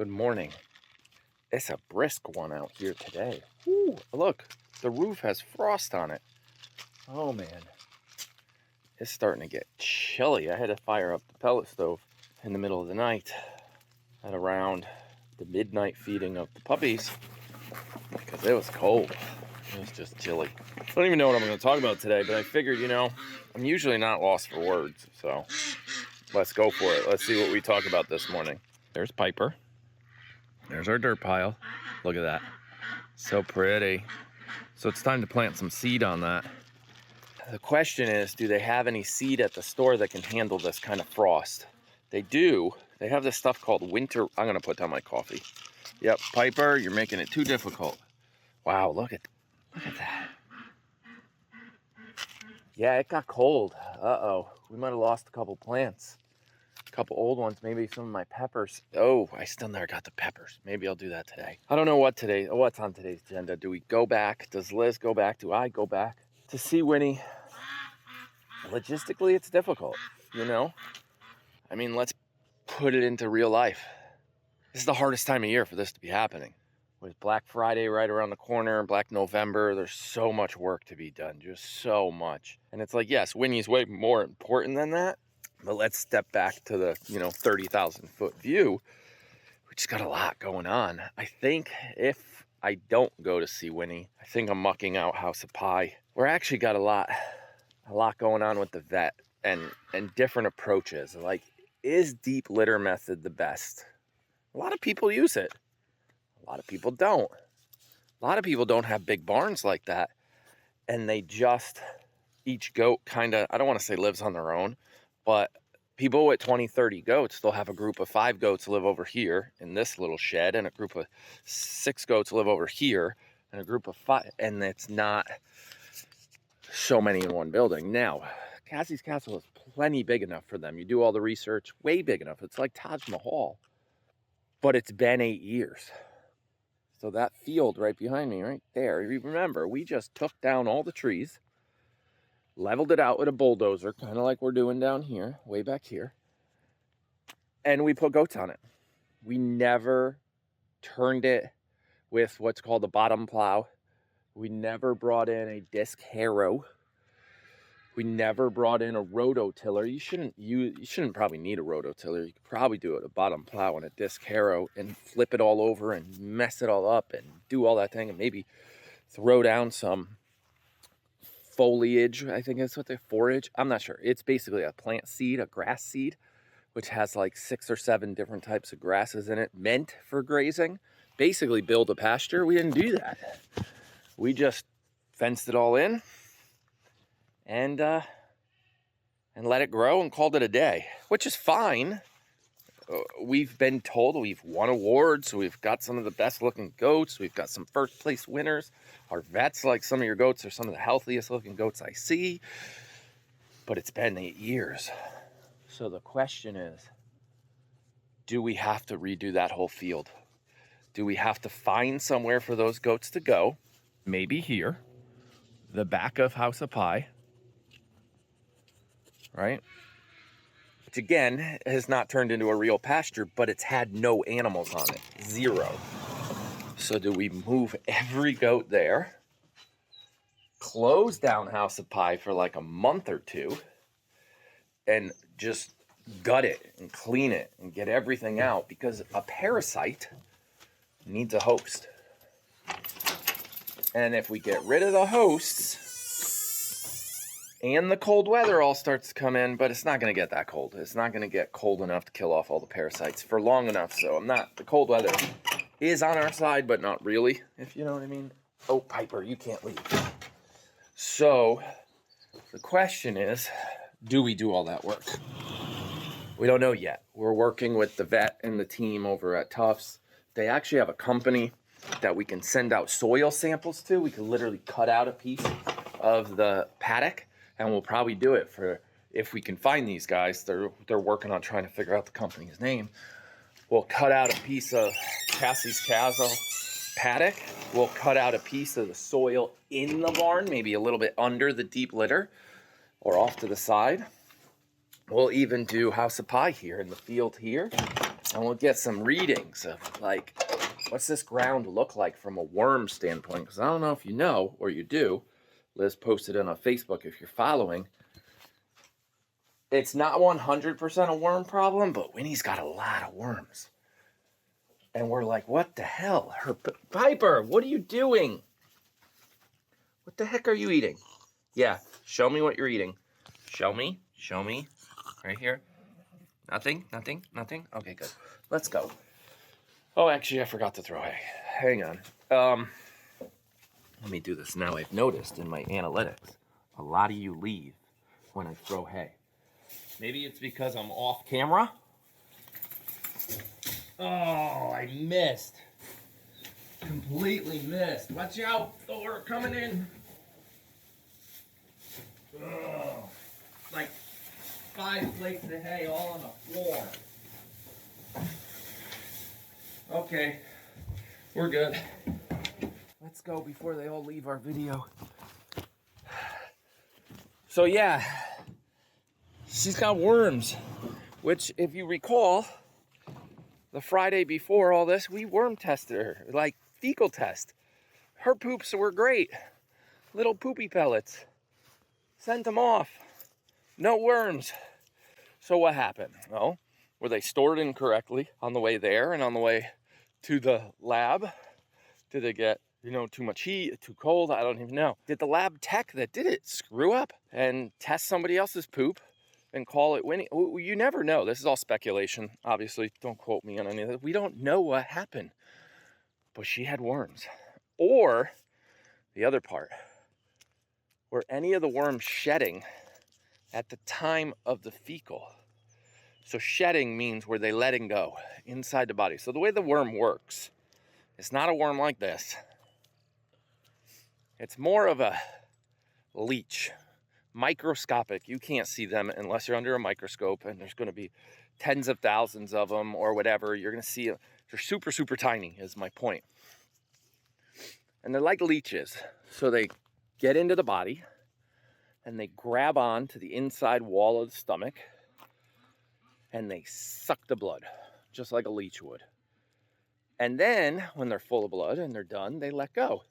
Good morning. It's a brisk one out here today. Ooh, look, the roof has frost on it. Oh man, it's starting to get chilly. I had to fire up the pellet stove in the middle of the night at around the midnight feeding of the puppies because it was cold. It was just chilly. I don't even know what I'm going to talk about today, but I figured, I'm usually not lost for words, so let's go for it. Let's see what we talk about this morning. There's Piper. There's our dirt pile. Look at that. So pretty. So it's time to plant some seed on that. The question is, do they have any seed at the store that can handle this kind of frost? They do. They have this stuff called winter. I'm going to put down my coffee. Yep, Piper, you're making it too difficult. Wow, look at that. Yeah, it got cold. Uh-oh. We might have lost a couple plants. A couple old ones, maybe some of my peppers. Oh, I still never got the peppers. Maybe I'll do that today. I don't know what's on today's agenda. Do we go back? Does Liz go back? Do I go back to see Winnie? Logistically, it's difficult, I mean, let's put it into real life. This is the hardest time of year for this to be happening. With Black Friday right around the corner, Black November, there's so much work to be done, just so much. And it's like, yes, Winnie's way more important than that, but let's step back to the, 30,000 foot view. We just got a lot going on. I think if I don't go to see Winnie, I think I'm mucking out House of Pie. We're actually got a lot going on with the vet and different approaches. Like, is deep litter method the best? A lot of people use it. A lot of people don't. A lot of people don't have big barns like that. And they just, each goat kind of, I don't want to say lives on their own, but people with 20, 30 goats, they'll have a group of 5 goats live over here in this little shed, and a group of 6 goats live over here, and a group of 5, and it's not so many in one building. Now, Cassie's Castle is plenty big enough for them. You do all the research, way big enough. It's like Taj Mahal. But it's been 8 years. So that field right behind me, right there, you remember, we just took down all the trees, leveled it out with a bulldozer, kind of like we're doing down here, way back here, and we put goats on it. We never turned it with what's called a bottom plow. We never brought in a disc harrow. We never brought in a rototiller. You shouldn't probably need a rototiller. You could probably do it a bottom plow and a disc harrow and flip it all over and mess it all up and do all that thing and maybe throw down some foliage. I think that's what forage. I'm not sure. It's basically a plant seed, a grass seed, which has like 6 or 7 different types of grasses in it, meant for grazing. Basically build a pasture. We didn't do that. We just fenced it all in and let it grow and called it a day, which is fine. We've been told we've won awards. We've got some of the best looking goats. We've got some first place winners. Our vets like some of your goats are some of the healthiest looking goats I see. But it's been 8 years. So the question is, do we have to redo that whole field? Do we have to find somewhere for those goats to go? Maybe here, the back of House of Pie, right? Which again has not turned into a real pasture, but it's had no animals on it, 0. So do we move every goat there, close down House of Pie for like a month or 2, and just gut it and clean it and get everything out? Because a parasite needs a host. And if we get rid of the hosts, and the cold weather all starts to come in, but it's not going to get that cold. It's not going to get cold enough to kill off all the parasites for long enough. So the cold weather is on our side, but not really, if you know what I mean. Oh, Piper, you can't leave. So the question is, do we do all that work? We don't know yet. We're working with the vet and the team over at Tufts. They actually have a company that we can send out soil samples to. We can literally cut out a piece of the paddock, and we'll probably do it if we can find these guys. They're working on trying to figure out the company's name. We'll cut out a piece of Cassie's Castle paddock. We'll cut out a piece of the soil in the barn, maybe a little bit under the deep litter or off to the side. We'll even do House of Pie here in the field here. And we'll get some readings of, like, what's this ground look like from a worm standpoint? Because I don't know if you know, or you do. Liz posted it on Facebook if you're following. It's not 100% a worm problem, but Winnie's got a lot of worms. And we're like, what the hell? Piper, what are you doing? What the heck are you eating? Yeah, show me what you're eating. Show me. Right here. Nothing. Okay, good. Let's go. Oh, actually, I forgot to throw hay. Hang on. Let me do this now. I've noticed in my analytics, a lot of you leave when I throw hay. Maybe it's because I'm off camera. Oh, I missed. Completely missed. Watch out, Thor, coming in. Oh, like 5 plates of hay all on the floor. Okay, we're good. Let's go before they all leave our video. So yeah, she's got worms, which if you recall, the Friday before all this, we worm tested her, like fecal test. Her poops were great. Little poopy pellets. Sent them off. No worms. So what happened? Well, were they stored incorrectly on the way there and on the way to the lab? Did they get, too much heat, too cold? I don't even know. Did the lab tech that did it screw up and test somebody else's poop and call it Winnie? You never know. This is all speculation. Obviously, don't quote me on any of this. We don't know what happened. But she had worms. Or the other part, were any of the worms shedding at the time of the fecal? So shedding means where they letting go inside the body. So the way the worm works, it's not a worm like this. It's more of a leech, microscopic. You can't see them unless you're under a microscope, and there's going to be tens of thousands of them or whatever. You're going to see they're super, super tiny is my point. And they're like leeches. So they get into the body and they grab on to the inside wall of the stomach and they suck the blood, just like a leech would. And then when they're full of blood and they're done, they let go.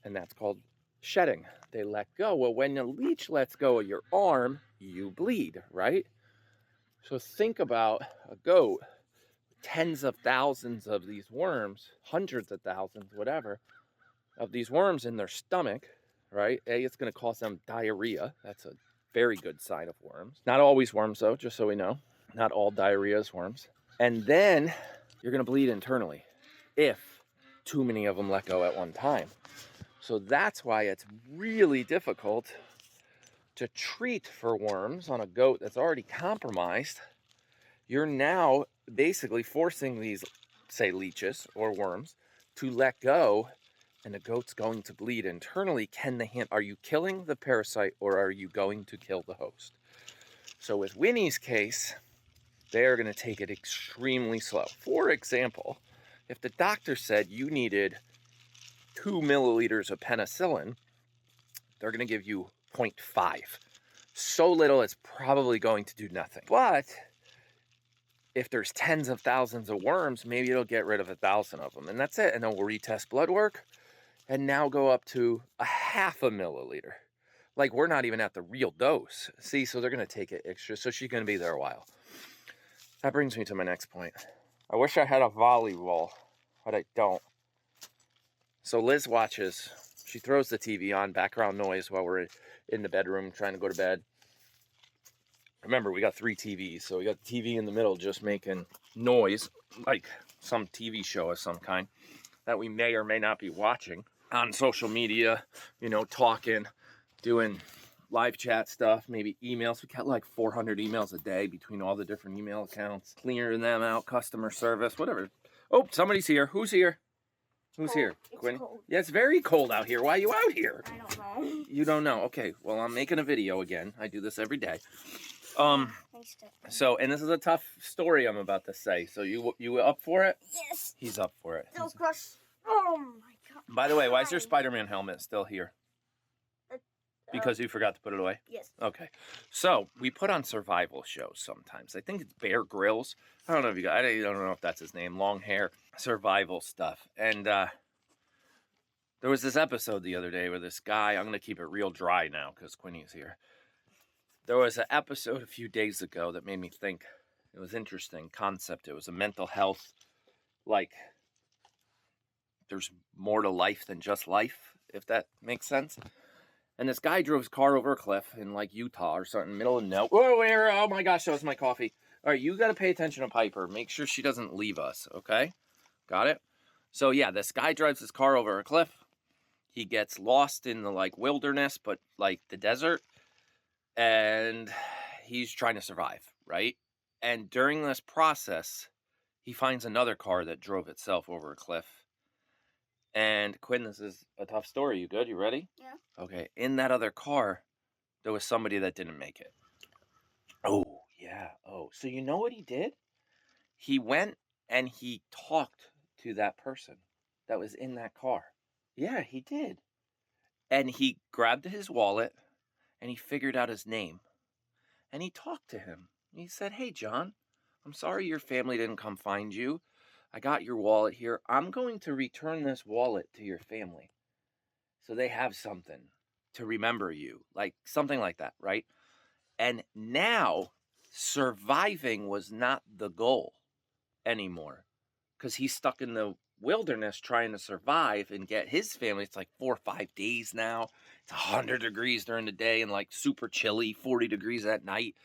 And that's called shedding. They let go. Well, when a leech lets go of your arm, you bleed, right? So think about a goat, tens of thousands of these worms, hundreds of thousands, whatever, of these worms in their stomach, right? It's going to cause them diarrhea. That's a very good sign of worms. Not always worms, though, just so we know. Not all diarrhea is worms. And then you're going to bleed internally if too many of them let go at one time. So that's why it's really difficult to treat for worms on a goat that's already compromised. You're now basically forcing these, say, leeches or worms to let go, and the goat's going to bleed internally. Are you killing the parasite or are you going to kill the host? So with Winnie's case, they're going to take it extremely slow. For example, if the doctor said you needed 2 milliliters of penicillin, they're going to give you 0.5. So little, it's probably going to do nothing. But if there's tens of thousands of worms, maybe it'll get rid of 1,000 of them. And that's it. And then we'll retest blood work and now go up to 0.5 milliliter. Like, we're not even at the real dose. See, so they're going to take it extra. So she's going to be there a while. That brings me to my next point. I wish I had a volleyball, but I don't. So Liz watches. She throws the TV on, background noise, while we're in the bedroom trying to go to bed. Remember, we got 3 TVs. So we got the TV in the middle just making noise, like some TV show of some kind that we may or may not be watching on social media, talking, doing live chat stuff, maybe emails. We got like 400 emails a day between all the different email accounts, clearing them out, customer service, whatever. Oh, somebody's here. Who's here? Who's here? Quinn? Cold. Yeah, it's very cold out here. Why are you out here? I don't know. You don't know? Okay, well, I'm making a video again. I do this every day. So, and this is a tough story I'm about to say. So you up for it? Yes. He's up for it. Still crush. Oh my God. By the way, why is your Spider-Man helmet still here? Because you forgot to put it away? Yes. Okay. So, we put on survival shows sometimes. I think it's Bear Grylls. I don't know if you guys, I don't know if that's his name. Long hair, survival stuff. And there was this episode the other day where this guy, I'm going to keep it real dry now because Quinny's here. There was an episode a few days ago that made me think. It was interesting concept. It was a mental health, like, there's more to life than just life, if that makes sense. And this guy drove his car over a cliff in, like, Utah or something, middle of nowhere. Whoa, where? Oh, my gosh, that was my coffee. All right, you got to pay attention to Piper. Make sure she doesn't leave us, okay? Got it? So, yeah, this guy drives his car over a cliff. He gets lost in the, like, wilderness, but, like, the desert. And he's trying to survive, right? And during this process, he finds another car that drove itself over a cliff. And Quinn, this is a tough story. You good? You ready? Yeah. Okay. In that other car, there was somebody that didn't make it. Oh, yeah. Oh, so you know what he did? He went and he talked to that person that was in that car. Yeah, he did. And he grabbed his wallet and he figured out his name. And he talked to him. He said, "Hey, John, I'm sorry your family didn't come find you. I got your wallet here. I'm going to return this wallet to your family so they have something to remember you." Like something like that, right? And now surviving was not the goal anymore because he's stuck in the wilderness trying to survive and get his family. It's like 4 or 5 days now. It's 100 degrees during the day and like super chilly, 40 degrees at night.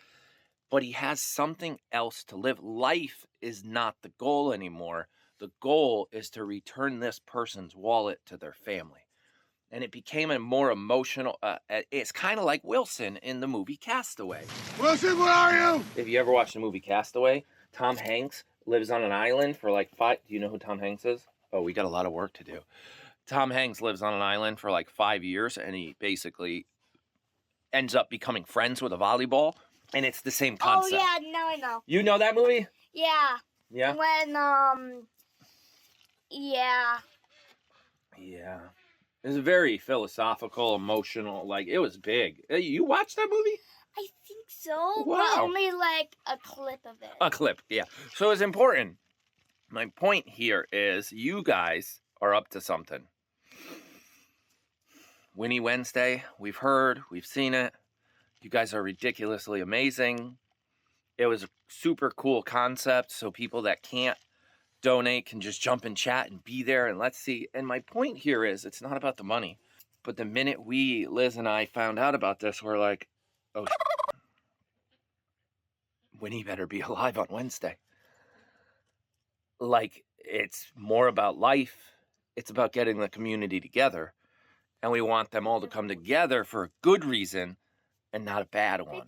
But he has something else to live. Life is not the goal anymore. The goal is to return this person's wallet to their family. And it became a more emotional, it's kind of like Wilson in the movie Castaway. Wilson, where are you? If you ever watched the movie Castaway, Tom Hanks lives on an island for like 5, do you know who Tom Hanks is? Oh, we got a lot of work to do. Tom Hanks lives on an island for like 5 years, and he basically ends up becoming friends with a volleyball. And it's the same concept. Oh, yeah, now I know. You know that movie? Yeah. Yeah? When, yeah. Yeah. It was very philosophical, emotional. Like, it was big. You watched that movie? I think so. Wow. But only like a clip of it. A clip, yeah. So it's important. My point here is you guys are up to something. Winnie Wednesday, we've heard, we've seen it. You guys are ridiculously amazing. It was a super cool concept, so people that can't donate can just jump in chat and be there, and let's see. And my point here is it's not about the money. But the minute Liz and I found out about this, we're like, oh, Winnie better be alive on Wednesday. Like, it's more about life. It's about getting the community together. And we want them all to come together for a good reason and not a bad one.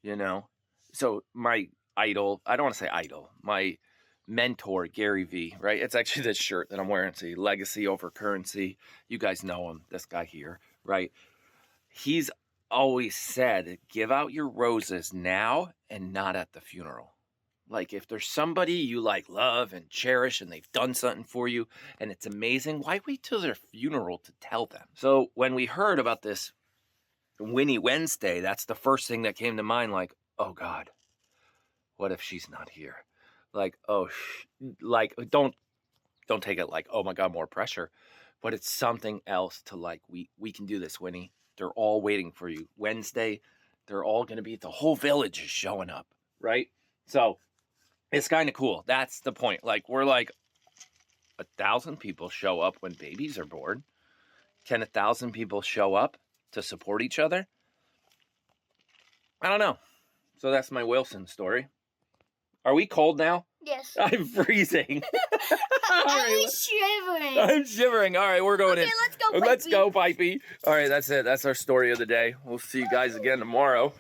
You know? So my idol, I don't want to say idol, my mentor, Gary V, right? It's actually this shirt that I'm wearing. It's a legacy over currency. You guys know him, this guy here, right? He's always said, give out your roses now and not at the funeral. Like, if there's somebody you like love and cherish and they've done something for you and it's amazing, why wait till their funeral to tell them? So when we heard about this Winnie Wednesday, that's the first thing that came to mind. Like, oh God, what if she's not here? Like, oh, like, don't take it like, oh my God, more pressure. But it's something else to like, we can do this, Winnie. They're all waiting for you. Wednesday, they're all going to be, the whole village is showing up, right? So it's kind of cool. That's the point. Like, we're like 1,000 people show up when babies are born. Can 1,000 people show up to support each other? I don't know. So that's my Wilson story. Are we cold now? Yes. I'm freezing. I'm shivering. I'm shivering. All right, we're going in. Let's go, Pipey. Let's go, Pipey. All right, that's it. That's our story of the day. We'll see you guys again tomorrow.